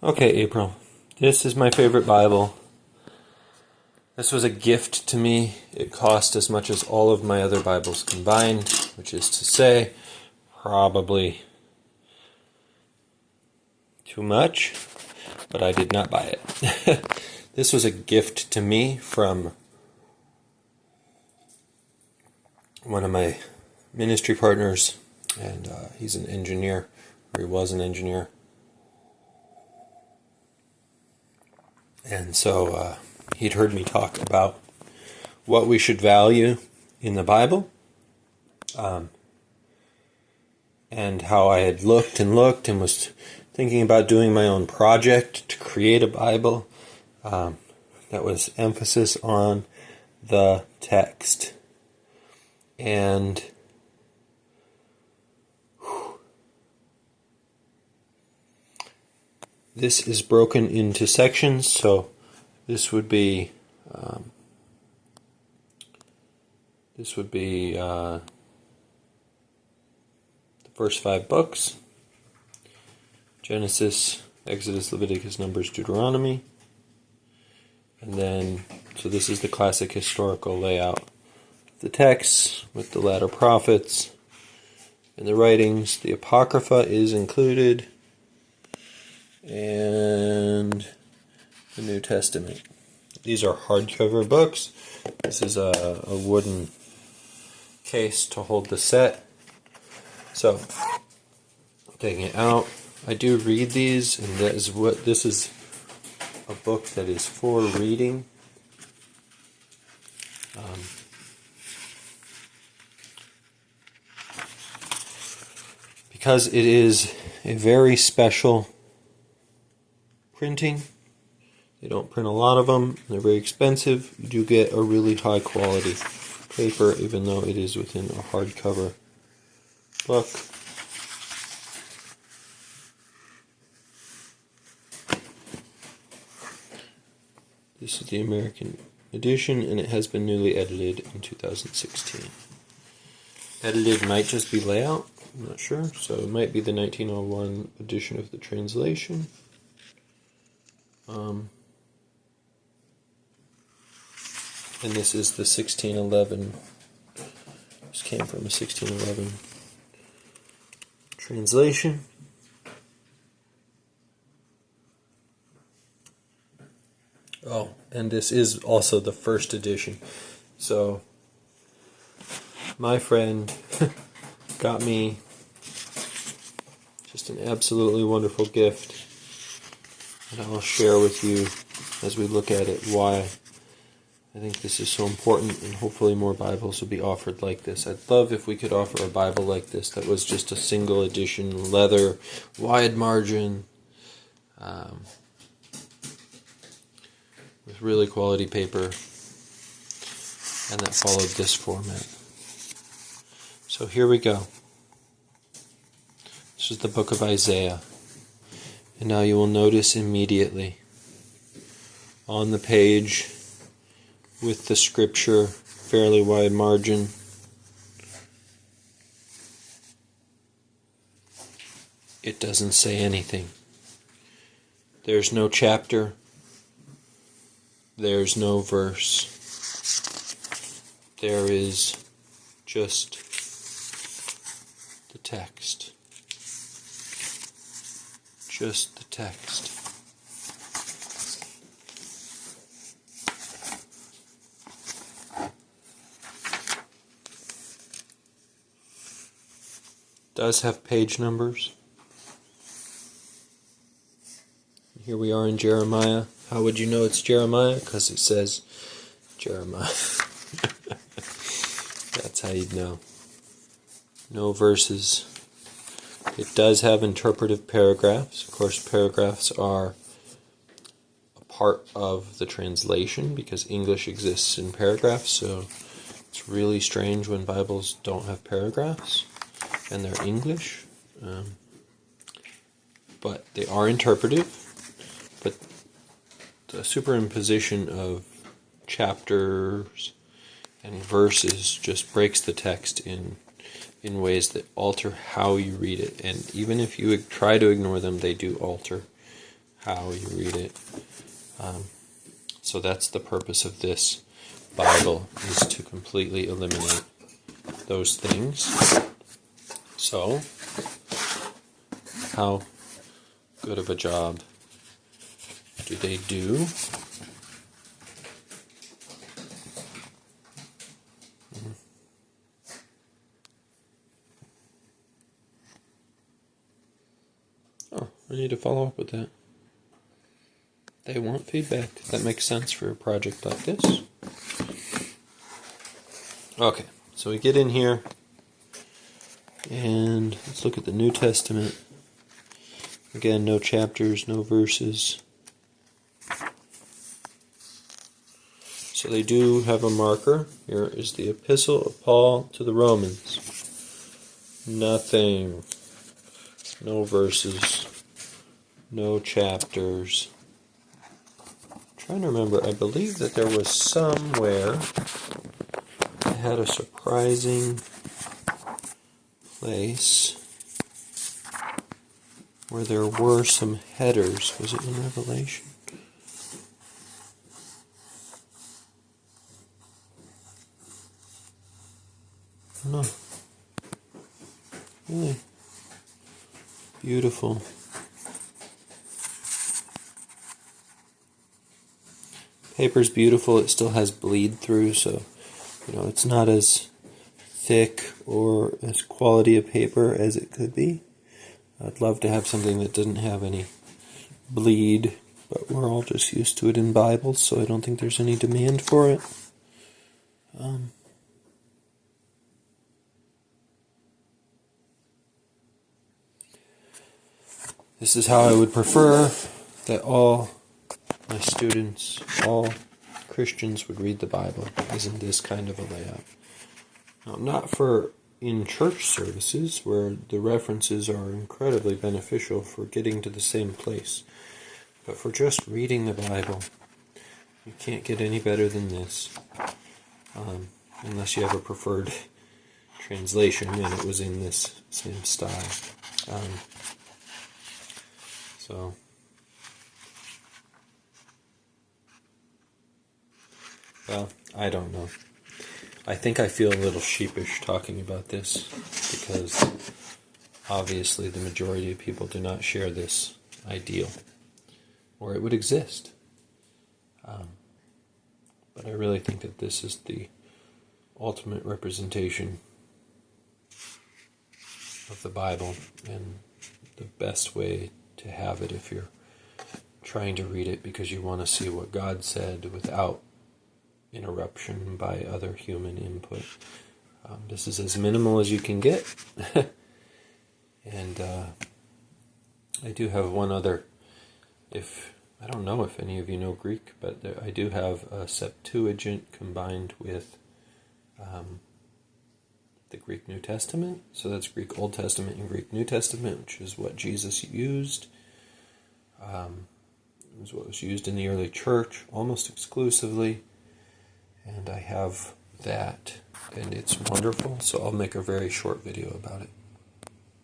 Okay, April. This is my favorite Bible. This was a gift to me. It cost as much as all of my other Bibles combined, which is to say, probably too much, but I did not buy it. This was a gift to me from one of my ministry partners, and he's an engineer, or he was an engineer. And so he'd heard me talk about what we should value in the Bible, and how I had looked and was thinking about doing my own project to create a Bible that was emphasis on the text. And this is broken into sections, so this would be the first 5 books: Genesis, Exodus, Leviticus, Numbers, Deuteronomy. And then, so this is the classic historical layout of the texts with the latter prophets and the writings. The Apocrypha is included, and the New Testament. These are hardcover books. This is a wooden case to hold the set. So, taking it out, I do read these, and this is a book that is for reading. Because it is a very special printing. They don't print a lot of them. They're very expensive. You do get a really high quality paper, even though it is within a hardcover book. This is the American edition, and it has been newly edited in 2016. Edited might just be layout, I'm not sure. So it might be the 1901 edition of the translation. And this is the 1611. This came from a 1611 translation. Oh, and this is also the first edition. So, my friend got me just an absolutely wonderful gift. And I'll share with you, as we look at it, why I think this is so important, and hopefully more Bibles will be offered like this. I'd love if we could offer a Bible like this that was just a single edition, leather, wide margin, with really quality paper, and that followed this format. So here we go. This is the book of Isaiah. And now you will notice immediately on the page with the scripture, fairly wide margin, it doesn't say anything. There's no chapter. There's no verse. There is just the text. Just the text. Does have page numbers. Here we are in Jeremiah. How would you know it's Jeremiah? Because it says Jeremiah. That's how you'd know. No verses. It does have interpretive paragraphs. Of course, paragraphs are a part of the translation because English exists in paragraphs, so it's really strange when Bibles don't have paragraphs and they're English. But they are interpretive. But the superimposition of chapters and verses just breaks the text in ways that alter how you read it. And even if you try to ignore them, they do alter how you read it. So that's the purpose of this Bible, is to completely eliminate those things. So, how good of a job do they do? Oh, I need to follow up with that. They want feedback. That makes sense for a project like this. Okay, so we get in here, and let's look at the New Testament. Again, no chapters, no verses. So they do have a marker. Here is the Epistle of Paul to the Romans. Nothing. No verses. No chapters. I'm trying to remember. I believe that there was somewhere I had a surprising place where there were some headers. Was it in Revelation? No. Really beautiful. Paper's beautiful. It still has bleed through, so it's not as thick or as quality a paper as it could be. I'd love to have something that doesn't have any bleed, but we're all just used to it in Bibles, so I don't think there's any demand for it. This is how I would prefer that all my students, all Christians would read the Bible, is in this kind of a layout. Now, not for in-church services, where the references are incredibly beneficial for getting to the same place, but for just reading the Bible, you can't get any better than this, unless you have a preferred translation and it was in this same style. Well, I don't know. I think I feel a little sheepish talking about this because obviously the majority of people do not share this ideal, or it would exist. But I really think that this is the ultimate representation of the Bible and the best way to have it if you're trying to read it because you want to see what God said without interruption by other human input. This is as minimal as you can get. And I do have one other, I don't know if any of you know Greek, but I do have a Septuagint combined with the Greek New Testament. So that's Greek Old Testament and Greek New Testament, which is what Jesus used. It was what was used in the early church almost exclusively. And I have that, and it's wonderful, so I'll make a very short video about it.